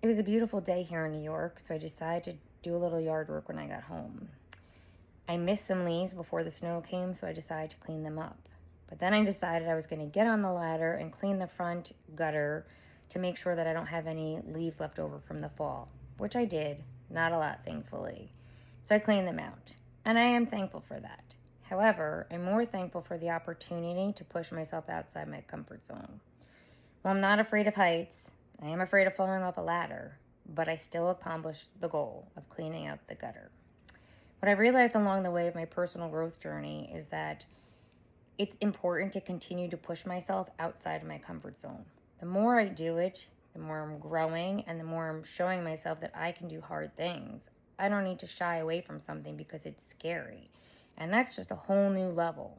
It was a beautiful day here in New York, so I decided to do a little yard work when I got home. I missed some leaves before the snow came, so I decided to clean them up. But then I decided I was going to get on the ladder and clean the front gutter to make sure that I don't have any leaves left over from the fall, which I did. Not a lot, thankfully. So I cleaned them out, and I am thankful for that. However, I'm more thankful for the opportunity to push myself outside my comfort zone. Well, I'm not afraid of heights. I am afraid of falling off a ladder, but I still accomplished the goal of cleaning up the gutter. What I've realized along the way of my personal growth journey is that it's important to continue to push myself outside of my comfort zone. The more I do it, the more I'm growing and the more I'm showing myself that I can do hard things. I don't need to shy away from something because it's scary. And that's just a whole new level.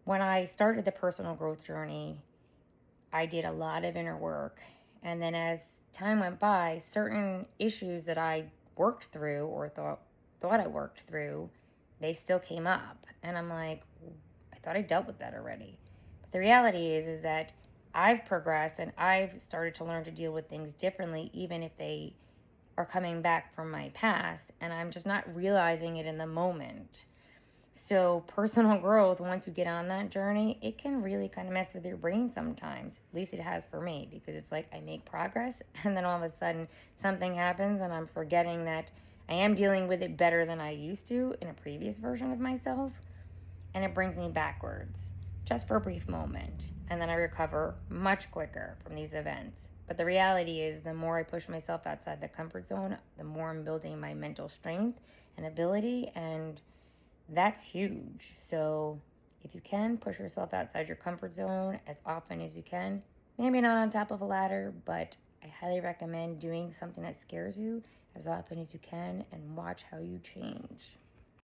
When I started the personal growth journey, I did a lot of inner work. And then as time went by, certain issues that I worked through or thought I worked through, they still came up. And I'm like, I thought I dealt with that already. But the reality is that I've progressed and I've started to learn to deal with things differently, even if they are coming back from my past. And I'm just not realizing it in the moment. So personal growth, once you get on that journey, it can really kind of mess with your brain sometimes. At least it has for me, because it's like I make progress and then all of a sudden something happens and I'm forgetting that I am dealing with it better than I used to in a previous version of myself. And it brings me backwards just for a brief moment. And then I recover much quicker from these events. But the reality is, the more I push myself outside the comfort zone, the more I'm building my mental strength and ability, and that's huge. So if you can, push yourself outside your comfort zone as often as you can. Maybe not on top of a ladder, but I highly recommend doing something that scares you as often as you can and watch how you change.